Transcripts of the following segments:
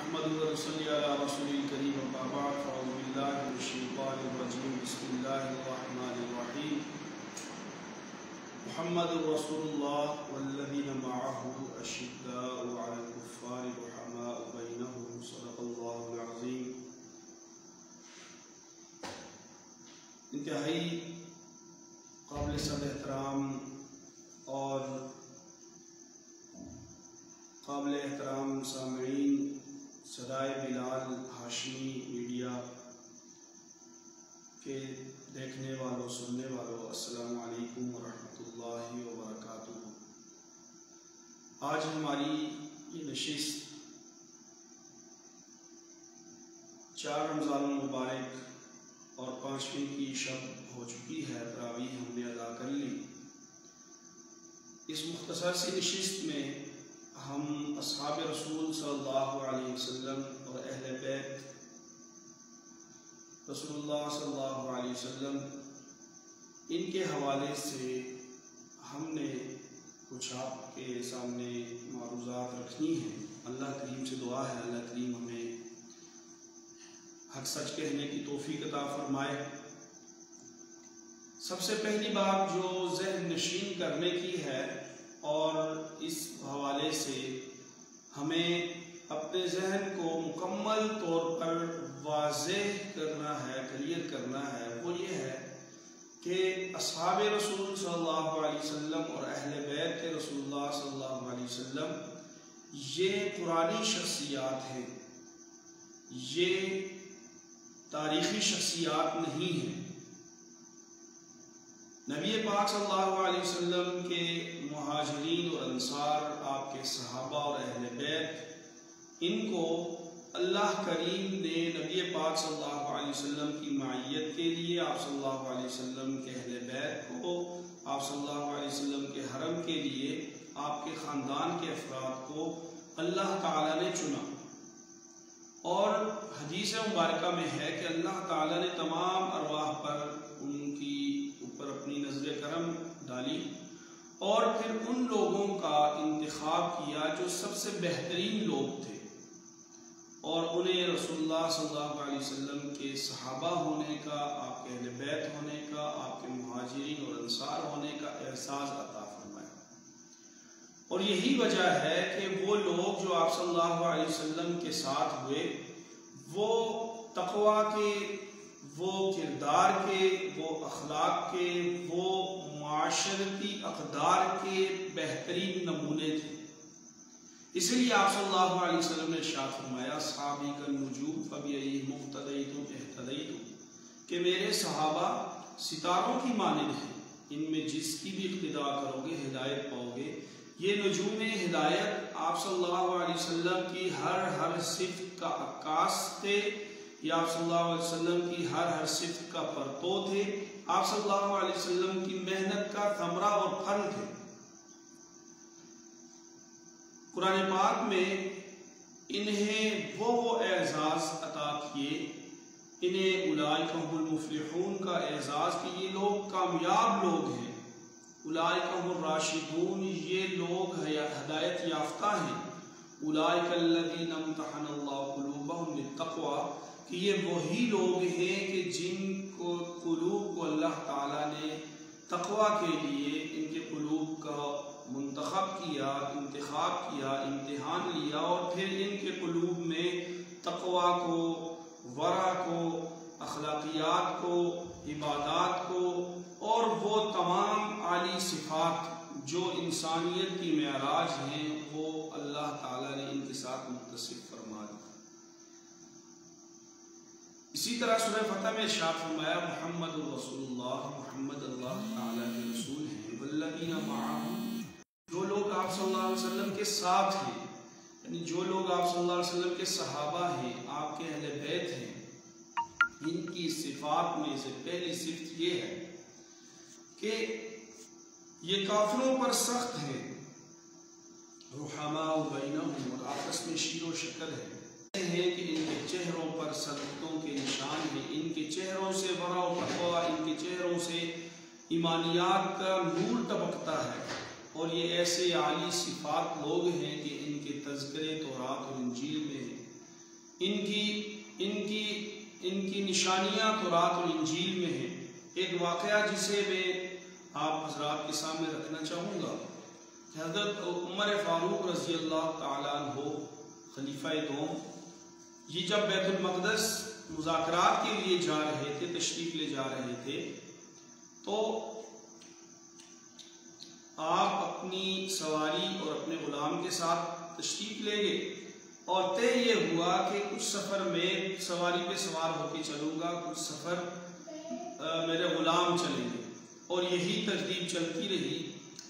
नहमदुहु व नसल्ली अला रसूलिल करीम अम्मा बाद फ़अऊज़ु बिल्लाहि मिनश शैतानिर रजीम बिस्मिल्लाहिर रहमानिर रहीम मुहम्मदुर रसूलुल्लाह वल्लज़ीना मअहु अशिद्दाउ अलल कुफ़्फ़ारि रुहमाउ बैनहुम सदक़ल्लाहुल अज़ीम। इंतहाई काबिल सद एहतराम और काबिल एहतराम सामईन सदाए बिलाल हाशमी मीडिया के देखने वालों सुनने वालों अस्सलामु अलैकुम वरहमतुल्लाहि वबरकातुहू। आज हमारी ये नशिस्त 4 रमज़ान मुबारक और 5वीं की शब हो चुकी है। तरावीह हमने अदा कर ली। इस मुख्तसर सी नशिस्त में हम अस्हाब रसूल सल्लल्लाहु अलैहि वसल्लम और अहले बैत रसूलुल्लाह सल्लल्लाहु अलैहि वसल्लम इनके हवाले से हमने कुछ आपके सामने मारूज़ात रखनी है। अल्लाह करीम से दुआ है अल्लाह करीम हमें हक सच कहने की तौफीक अता फरमाए। सबसे पहली बात जो ज़हन नशीन करने की है और इस हवाले से हमें अपने जहन को मुकम्मल तौर पर वाज़ेह करना है, क्लियर करना है, वो ये है कि अस्हाब रसूल सल्लल्लाहु अलैहि वसल्लम और अहले बैत के रसूलुल्लाह सल्लल्लाहु अलैहि वसल्लम ये कुरानी शख्सियात हैं, ये तारीख़ी शख्सियात नहीं हैं। नबी पाक सल्लल्लाहु अलैहि वसल्लम के मुहाजिरीन और अंसार, आपके सहाबा और अहले बैत, इनको अल्लाह करीम ने नबी पाक सल्लल्लाहु अलैहि वसल्लम की मायत के लिए, आप सल्लल्लाहु अलैहि वसल्लम के अहले बैत को, आप सल्लल्लाहु अलैहि वसल्लम के हरम के लिए, आपके ख़ानदान के अफराद को अल्लाह ताला ने चुना। और हदीस मुबारका में है कि अल्लाह ताला ने तमाम अरवाह पर उनकी ऊपर अपनी नज़र करम डाली और फिर उन लोगों का इंतखाब किया जो सबसे बेहतरीन लोग थे और उन्हें रसूलुल्लाह सल्लल्लाहु अलैहि वसल्लम के सहाबा होने का, आपके अहले बैत होने का, आपके मुहाजिरीन और अंसार होने का एहसास अता फरमाया। और यही वजह है कि वो लोग जो आप सल्लल्लाहु अलैहि वसल्लम के साथ हुए वो तक़वा के, वो किरदार के, वो अखलाक के, वो माशरती अक़दार के बेहतरीन नमूने थे। इसलिए आप सल्लल्लाहु अलैहि वसल्लम ने इरशाद फरमाया सहाबी का नुजूम फबिअय्यिहिम मुक़्तदैतुम इह्तदैतुम, कि मेरे सहाबा सितारों की मानिंद हैं, इनमें जिसकी भी इक़्तिदा करोगे हिदायत पाओगे। ये नुजूम हिदायत आप सल्लल्लाहु अलैहि वसल्लम की हर सिफ़त का अक्कास थे, या आप सल्लल्लाहु अलैहि वसल्लम की हर सिफ़त का परतो थे, आप सल्लल्लाहु अलैहि वसल्लम की मेहनत का थमरा और फल थे। कुरान पाक में इन्हें वो एजाज़ अता किए, इन्हें उलाइका हुमुल मुफ़्लिहून का एजाज़ कि ये लोग कामयाब लोग हैं, उलाइका हुमुर राशिदून ये लोग हिदायत याफ्ता हैं, उलाइका अल्लज़ीना इम्तहनल्लाहु क़ुलूबहुम लित्तक़वा कि ये वही लोग हैं कि जिनको कुलूब को अल्लाह ताला ने तक़वा के लिए इनके कुलूब का मुंतखब किया, इंतखाब किया, इम्तिहान लिया और फिर इनके कुलूब में तक़वा को, वरा को, अखलाकियात को, इबादात को और वो तमाम आली सिफ़ात जो इंसानियत की मेराज हैं वो अल्लाह ताला ने इनके साथ मुत्तसिफ़ फरमा दी। इसी तरह सूरह फतह में इरशाद फरमाया मुहम्मदुर रसूलुल्लाह, मुहम्मद अल्लाह ताला के रसूल हैं, वल्लज़ीना मअहु जो लोग आप सल्लल्लाहु अलैहि वसल्लम के साथ हैं, यानी जो लोग आप सल्लल्लाहु अलैहि वसल्लम के सहाबा हैं, आपके अहले बैत हैं, इनकी सिफात में से पहली सिफत ये है कि ये काफिरों पर सख्त हैं, रुहमाउ बैनहुम और आपस में शीरो शक्ल है कि इनके चेहरों पर सदक़ों के निशान हैं, इनके चेहरों से वरा और तक़वा, इनके चेहरों से ईमानियात का नूर टपकता है और ये ऐसे आली सिफात लोग हैं कि इनके तज़किरे तौरात और इंजील में इनकी इनकी इनकी निशानियाँ तौरात और इंजील में हैं। एक वाक़या जिसे मैं आप हज़रात के सामने रखना चाहूँगा कि हज़रत उमर फ़ारूक रज़ी अल्लाह ताला अन्हु खलीफा दोम, ये जब बैतुल मक़दस मुज़ाकरात के लिए जा रहे थे, तशरीफ़ ले जा रहे थे, तो आप अपनी सवारी और अपने ग़ुलाम के साथ तशरीफ़ ले गए और तय ये हुआ कि कुछ सफ़र में सवारी पे सवार होकर चलूँगा, कुछ सफ़र मेरे ग़ुलाम चलेंगे, और यही तरतीब चलती रही।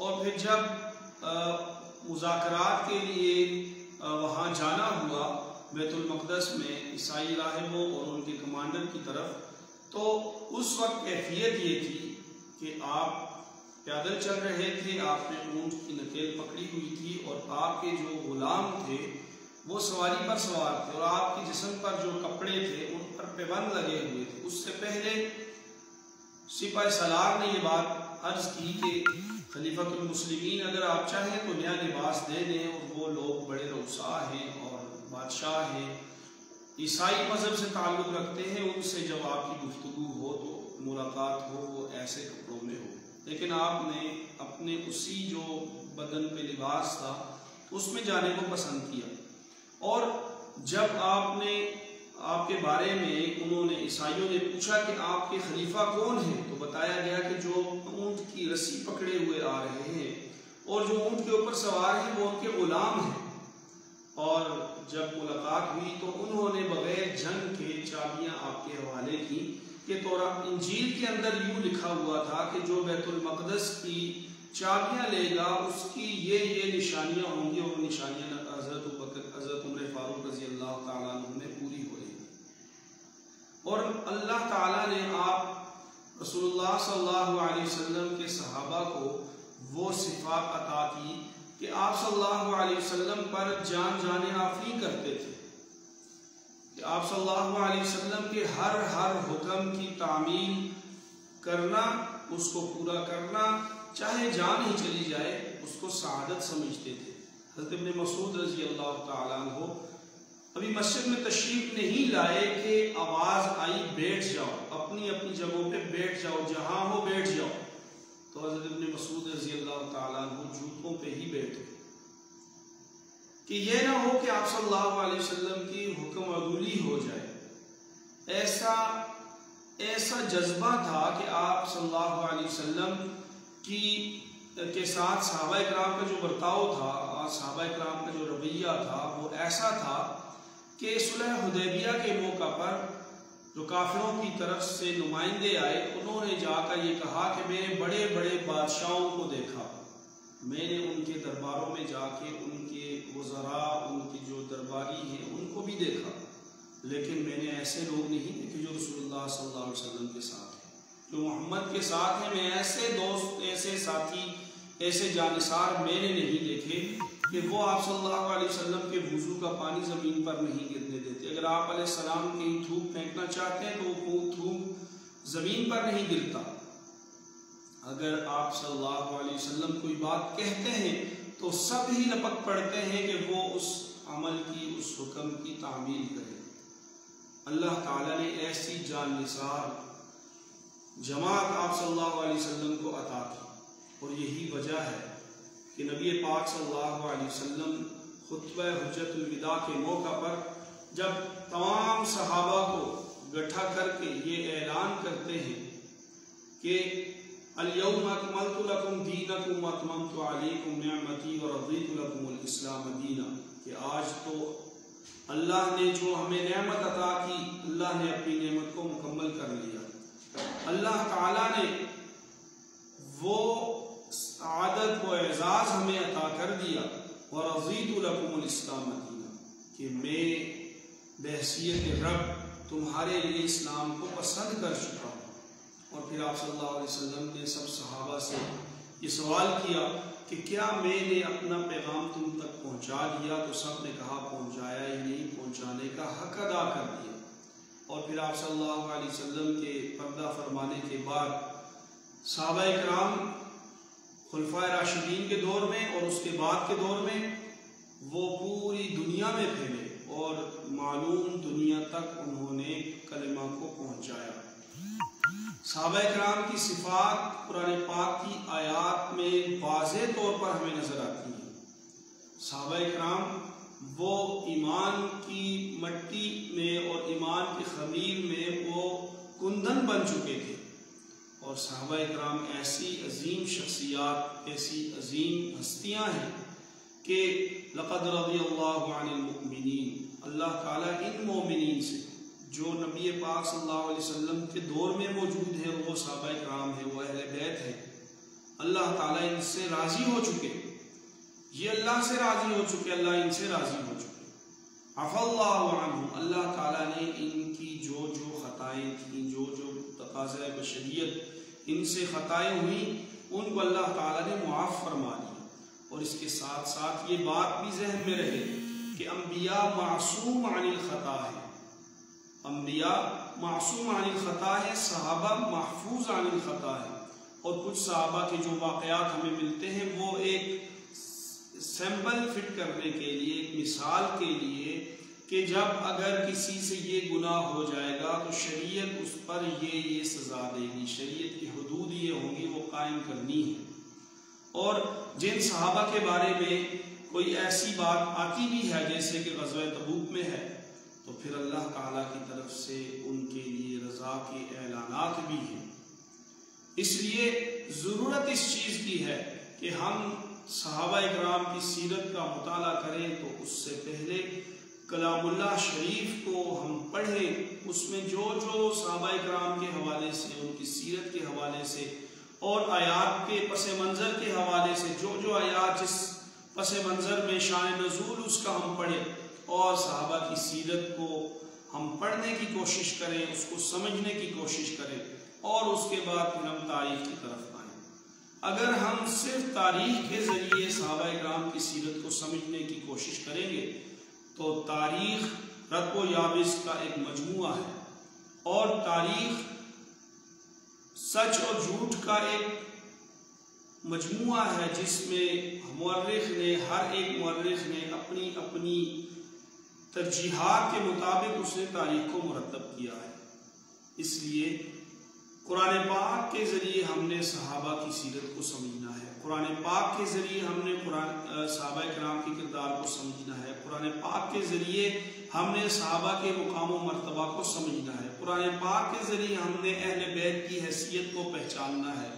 और फिर जब मुज़ाकरात के लिए वहाँ जाना हुआ बैतुल मक़दस में ईसाई राहिबों और उनके कमांडर की तरफ, तो उस वक्त कैफियत ये थी कि आप पैदल चल रहे थे, आपने ऊँट की नकेल पकड़ी हुई थी और आपके जो ग़ुलाम थे वो सवारी पर सवार थे और आपके जिस्म पर जो कपड़े थे उन पर पैबंद लगे हुए थे। उससे पहले सिपाही सलार ने ये बात अर्ज़ की कि खलीफतुल मुस्लिमीन अगर आप चाहें तो नया लिबास दे दें, और वो लोग बड़े रऊसा हैं और बादशाह हैं, ईसाई मज़हब से ताल्लुक़ रखते हैं, उनसे जब आपकी गुफ्तगू हो तो मुलाकात हो वो ऐसे कपड़ों में हो। लेकिन आपने अपने उसी जो बदन पे लिबास था उसमें जाने को पसंद किया। और जब आपके बारे में उन्होंने ईसाइयों ने पूछा कि आपके खलीफा कौन है, तो बताया गया कि जो ऊँट की रस्सी पकड़े हुए आ रहे हैं और जो ऊँट के ऊपर सवार हैं वो उनके ग़ुलाम हैं। और जब मुलाकात हुई तो उन्होंने बगैर जंग के चाबियाँ आपके हवाले की कि तौरात इंजील के अंदर यूँ लिखा हुआ था कि जो बैतुल मक़दस की चाबियाँ लेगा उसकी ये निशानियाँ होंगी, और निशानियाँ हज़रत उमर फ़ारूक रज़ी अल्लाह ताला अन्हु में पूरी हो रही। और अल्लाह ताला ने आप रसूलुल्लाह सल्लल्लाहु अलैहि वसल्लम के सहाबा को वो सिफ़ात अता की कि आप सल्लल्लाहु अलैहि वसल्लम पर जाने आफरी करते थे, कि आप सल्लल्लाहु अलैहि वसल्लम के हर हुक्म की तामील करना, उसको पूरा करना, चाहे जान ही चली जाए, उसको सआदत समझते थे। हज़रत इब्न मसूद रज़ी अल्लाह ताला अन्हु अभी मस्जिद में तशरीफ नहीं लाए कि आवाज़ आई बैठ जाओ, अपनी अपनी जगहों पे बैठ जाओ, जहाँ हो बैठ जाओ। तो हज़रत इब्न मसूद रज़ी अल्लाह ताला अन्हु जूतों पे ही बैठ गए कि यह ना हो कि आप सल्लल्लाहु अलैहि वसल्लम की हुक्म अगुली हो जाए। ऐसा जज्बा था कि आप सल्लल्लाहु अलैहि वसल्लम के साथ सहाबा इकराम का जो बर्ताव था, सहाबा इकराम का जो रवैया था, वो ऐसा था कि सुलह हुदैबिया के मौका पर जो काफिरों की तरफ से नुमाइंदे आए, उन्होंने जाकर ये कहा कि मैंने बड़े बड़े बादशाहों को देखा, मैंने उनके दरबारों में जाके उनके वज़रा, उनके जो दरबारी हैं उनको भी देखा, लेकिन मैंने ऐसे लोग नहीं देखे जो रसूलुल्लाह सल्लल्लाहु अलैहि वसल्लम के साथ हैं, जो मोहम्मद के साथ हैं। मैं ऐसे दोस्त, ऐसे साथी, ऐसे जानिसार मैंने नहीं देखे कि वो आप सल्लल्लाहु अलैहि वसल्लम के वुज़ू का पानी ज़मीन पर नहीं गिरने देते। अगर आप अलैहिस्सलाम कहीं थूक फेंकना चाहते हैं तो वो थूक ज़मीन पर नहीं गिरता। अगर आप सल्लल्लाहु अलैहि वसल्लम कोई बात कहते हैं तो सब ही लपक पड़ते हैं कि वो उस अमल की, उस हुक्म की तामील करें। अल्लाह ताला ने ऐसी जाननिसार जमात आप सल्लल्लाहु अलैहि वसल्लम को अता की, और यही वजह है कि नबी पाक सल्लल्लाहु अलैहि वसल्लम खुतबा हुज्जतुल विदा के मौका पर जब तमाम सहाबा को इकट्ठा करके ये ऐलान करते हैं कि अल-यौमा अकमलतु लकुम दीनकुम व अतममतु अलैकुम निअमती व रज़ीतु लकुमुल इस्लाम दीना, कि आज तो अल्लाह ने जो हमें नेमत अता की, अल्लाह ने अपनी नेमत को मुकम्मल कर लिया। अल्लाह ताला ने वो आदत व एजाज़ हमें अता कर दिया, व रज़ीतु लकुमुल इस्लाम दीना, कि मैं बहसियत रब तुम्हारे लिए इस्लाम को पसंद कर चुका हूँ। और फिर आप सल्लल्लाहु अलैहि वसल्लम ने सब सहाबा से ये सवाल किया कि क्या मैंने अपना पैगाम तुम तक पहुँचा दिया? तो सब ने कहा पहुँचाया ही नहीं, पहुँचाने का हक अदा कर दिया। और फिर आप सल्लल्लाहु अलैहि वसल्लम के पर्दा फरमाने के बाद सहाबा इकराम खुलफाए राशिदीन के दौर में और उसके बाद के दौर में वो पूरी दुनिया में फैले और मालूम दुनिया तक उन्होंने कलिमा को पहुंचाया। सहाबा-ए-किराम की सिफात कुरान पाक की आयात में वाज़े तौर पर हमें नजर आती है। सहाबा-ए-किराम वो ईमान की मट्टी में और ईमान की खमीर में वो कुंदन बन चुके थे। और सहाबा-ए-किराम ऐसी अजीम शख्सियात, ऐसी अजीम हस्तियां हैं कि लक़द रज़ियल्लाहु अनिल मुमिनीन, अल्लाह ताला इन मोमिनीन से जो नबी पाक सल्लल्लाहु अलैहि वसल्लम के दौर में मौजूद है, वो सहाबा-ए-किराम है, वो अहले बैत है, अल्लाह ताला इनसे राजी हो चुके, ये अल्लाह से राजी हो चुके, अल्लाह इनसे राजी हो चुके। अफ़ल्लाहु अन्हुम, अल्लाह ताला ने इनकी जो जो खताएं थी, जो जो तकाज़ा बशरियत इनसे खताएं हुई, उनको अल्लाह ताला ने मुआफ़ फरमा दिया। और इसके साथ साथ ये बात भी जहन में रहे कि अम्बिया मासूम अनिल खता है, अम्बिया मासूम अनिल खता है, सहाबा महफूज अनिल खता है। और कुछ सहाबा के जो वाक़यात हमें मिलते हैं वो एक सैंपल फिट करने के लिए, एक मिसाल के लिए कि जब अगर किसी से ये गुनाह हो जाएगा तो शरीयत उस पर ये सज़ा देगी, शरीयत की हुदूद ये होंगी, वो कायम करनी है। और जिन सहाबा के बारे में कोई ऐसी बात आती भी है जैसे कि ग़ज़वा तबूक में है, तो फिर अल्लाह ताला की तरफ से उनके लिए रज़ा के ऐलानात भी हैं। इसलिए ज़रूरत इस चीज़ की है कि हम सहाबा-ए-किराम की सीरत का मुताला करें, तो उससे पहले कलामुल्लाह शरीफ को हम पढ़ें, उसमें जो जो सहाबा-ए-किराम के हवाले से, उनकी सीरत के हवाले से और आयात के पस मंज़र के हवाले से जो जो आयात जिस पस मंज़र में शान नज़ूल उसका हम पढ़ें और सहाबा की सीरत को हम पढ़ने की कोशिश करें, उसको समझने की कोशिश करें और उसके बाद फिर हम तारीख़ की तरफ आएँ। अगर हम सिर्फ तारीख़ के ज़रिए सहाबा-ए-किराम की सीरत को समझने की कोशिश करेंगे तो तारीख़ रत्बो याबिस का एक मजमुआ है, और तारीख़ सच और झूठ का एक मजमुआ है जिसमें मुअर्रिख़ ने, हर एक मुअर्रिख़ ने अपनी अपनी तरजीहात के मुताबिक उसने तारीख़ को मुरतब किया है। इसलिए कुरान पाक के ज़रिए हमने सहाबा की सीरत को समझना है, कुरान पाक के ज़रिए हमने सहाबा-ए-किराम के किरदार को समझना है, कुरान पाक के ज़रिए हमने सहाबा के मुकाम व मर्तबा को समझना है, कुरान पाक के ज़रिए हमने अहले बैत की हैसियत को पहचानना है,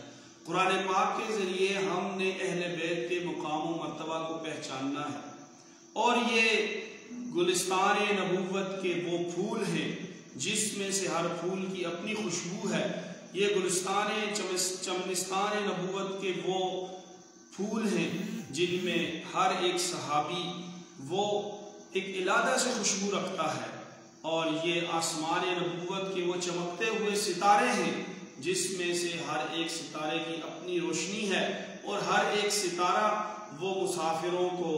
कुरान पाक के ज़रिए हमने अहले बैत के मुकाम व मर्तबा को पहचानना है। और ये गुलिस्तान नबूवत के वो फूल हैं जिसमें से हर फूल की अपनी खुशबू है। ये गुलिस्तान चमनिस्तान नबूवत के वो फूल हैं जिनमें हर एक सहाबी वो एक इलादा से खुशबू रखता है। और ये आसमान नबूवत के वो चमकते हुए सितारे हैं जिसमें से हर एक सितारे की अपनी रोशनी है, और हर एक सितारा वो मुसाफिरों को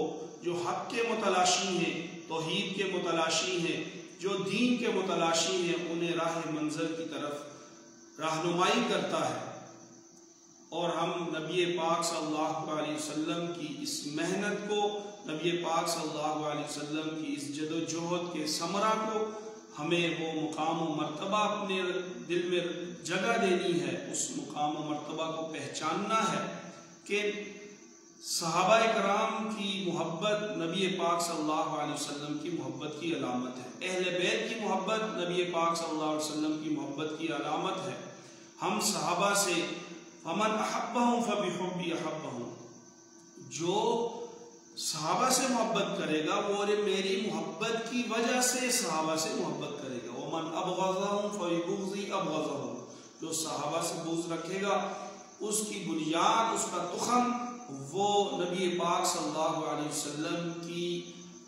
जो हक के मुतलाशी हैं, तौहीद के मुतलाशी हैं, जो दीन के मुतलाशी हैं, उन्हें राह मंज़र की तरफ रहनुमाई करता है। और हम नबी पाक सल्लल्लाहु अलैहि वसल्लम की इस मेहनत को, नबी पाक सल्लल्लाहु अलैहि वसल्लम की इस जदोजहद के समरा को, हमें वो मुकाम व मर्तबा अपने दिल में जगह देनी है, उस मुकाम व मर्तबा को पहचानना है कि सहाबा-ए-किराम की मोहब्बत नबी पाक सल्लल्लाहु अलैहि वसल्लम की मोहब्बत की अलामत है, अहले बैत की मोहब्बत नबी पाक सल्लल्लाहु अलैहि वसल्लम की मोहब्बत की अलामत है। हम सहाबा से फमन अहब्बहुम फबिहुब्बी अहब्बहुम, जो सहाबा से मोहब्बत करेगा वो मेरी मोहब्बत की वजह से सहाबा से मोहब्बत करेगा। वमन अबग़ज़हुम फबिबुग़ज़ी अबग़ज़हुम, जो सहाबा से बुग़्ज़ रखेगा उसकी बुनियाद, उसका तुख़म वो नबी पाक सल्लल्लाहु अलैहि वसल्लम की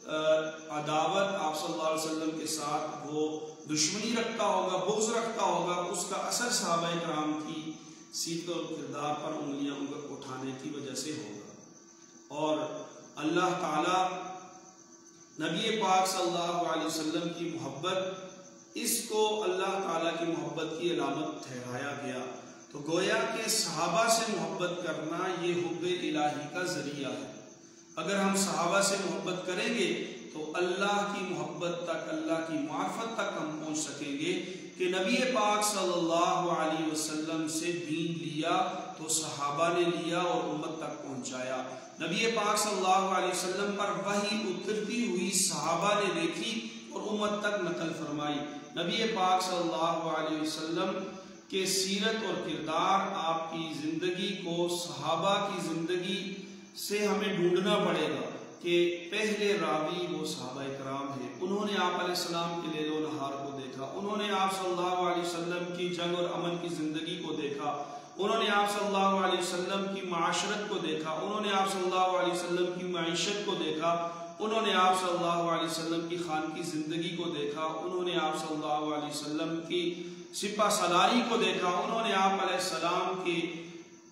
अदावत, आप सल्लल्लाहु अलैहि वसल्लम के साथ वो दुश्मनी रखता होगा, बुग़्ज़ रखता होगा, उसका असर सहाबा-ए-किराम की सीरत और किरदार पर उंगलियां उठाने की वजह से होगा। और अल्लाह ताला नबी पाक सल्लल्लाहु अलैहि वसल्लम की मोहब्बत, इसको अल्लाह ताला की मोहब्बत की अलामत ठहराया गया। तो गोया के सहाबा से मोहब्बत करना ये हुब्बे इलाही का ज़रिया है। अगर हम सहाबा से मोहब्बत करेंगे तो अल्लाह की मोहब्बत मोहब्बत तक, अल्लाह की मार्फत तक हम पहुँच सकेंगे कि नबी पाक सल्लल्लाहु अलैहि वसल्लम से दीन लिया तो सहाबा ने लिया और उम्मत तक पहुँचाया। नबी पाक सल्लल्लाहु अलैहि वसल्लम पर वही उतरती हुई सहाबा ने देखी और उम्मत तक नकल फरमाई। नबी पाक सल्लल्लाहु अलैहि वसल्लम के सीरत और किरदार, आपकी ज़िंदगी को सहाबा की ज़िंदगी से हमें ढूंढना पड़ेगा कि पहले रावी वो सहाबा इकराम हैं। उन्होंने आप अलैहिस्सलाम के लैल व नहार को देखा, उन्होंने आप सल्लल्लाहु अलैहि वसल्लम की जंग और अमन की ज़िंदगी को देखा, उन्होंने आप सल्लल्लाहु अलैहि वसल्लम की माशरत को देखा, उन्होंने आप सल्लल्लाहु अलैहि वसल्लम की मईशत को देखा, उन्होंने आप सल्लल्लाहु अलैहि वसल्लम की खान की ज़िंदगी को देखा, उन्होंने आप सल्लल्लाहु अलैहि वसल्लम की सिपा सलारी को देखा, उन्होंने आप अलैहिस्सलाम के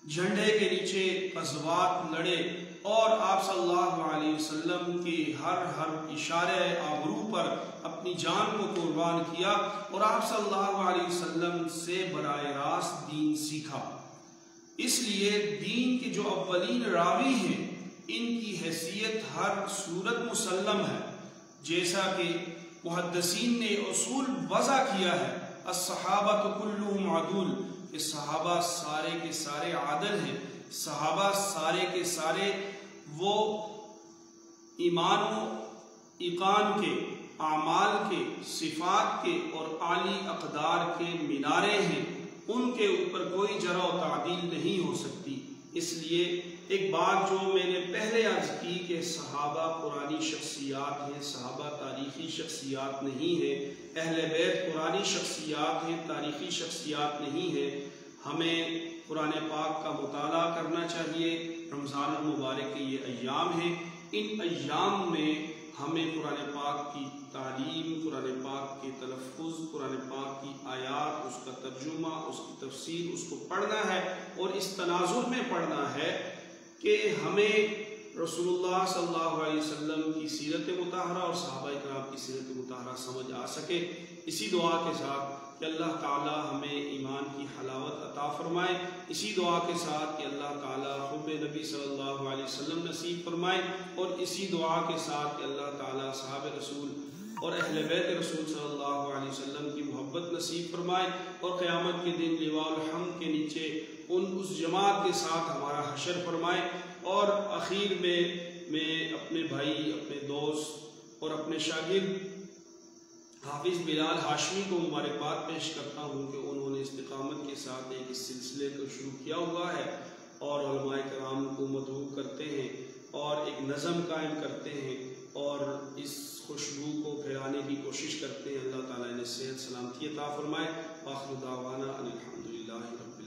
झंडे के नीचे ग़ज़वात लड़े और आप सल्लल्लाहु अलैहि वसल्लम के हर इशारे आबरू पर अपनी जान को कुर्बान किया और आप सल्लल्लाहु अलैहि वसल्लम से बराह रास्त दीन सीखा। इसलिए दीन के जो अव्वलीन रावी हैं, इनकी हैसियत हर सूरत मुसल्लम है। जैसा कि मुहद्दिसीन ने उसूल वज़ा किया है, अस्सहाबतु कुल्लुहुम अदूल, कि सहाबा सारे के सारे आदल हैं, सहाबा सारे के सारे वो ईमान व ईकान के, आमाल के, सिफात के और आली अक़दार के मीनारे हैं, उनके ऊपर कोई जरा व तादील नहीं हो सकती। इसलिए एक बात जो मैंने पहले अर्ज की कि सहाबा पुरानी शख्सियात हैं, सहाबा तारीख़ी शख्सियात नहीं है, अहले बैत पुरानी शख्सियात हैं, तारीख़ी शख्सियात नहीं है। हमें कुरान पाक का मुताला करना चाहिए। रमज़ान मुबारक के ये अय्याम हैं, इन अय्याम में हमें कुरान पाक की तालीम, कुरान पाक के तलफ़्फ़ुज़, कुरान पाक की आयात, उसका तर्जुमा, उसकी तफसीर, उसको पढ़ना है और इस तनाज़ुर में पढ़ना है कि हमें रसूलुल्लाह सल्लल्लाहु अलैहि वसल्लम की सीरत मुताहरा और सहाबा इकराम की सीरत मुताहरा समझ आ सके। इसी दुआ के साथ कि अल्लाह ताला हमें ईमान की हलावत अता फरमाए, इसी दुआ के साथ कि अल्लाह ताला हुब्बे नबी सल्लल्लाहु अलैहि वसल्लम नसीब फरमाए और इसी दुआ के साथ कि अल्लाह ताला साहब रसूल और अहले बैत रसूल सल्लल्लाहु अलैहि वसल्लम की मोहब्बत नसीब फरमाए और क़यामत के दिन लिवाउल हम्द के नीचे उस जमात के साथ हमारा हशर फरमाए। और आखिर में मैं अपने भाई, अपने दोस्त और अपने शागिर्द हाफिज़ बिलाल हाशमी को मुबारकबाद पेश करता हूँ कि उन्होंने इस्तिकामत के साथ एक इस सिलसिले को शुरू किया हुआ है और उलमाए किराम को मदऊ करते हैं और एक नज़म कायम करते हैं और इस खुशबू को फैलाने की कोशिश करते हैं। अल्लाह ताला इन्हें सेहत सलामती अता फरमाए। आखिर दावाना अनिल हम्दुलिल्लाहि रब्बिल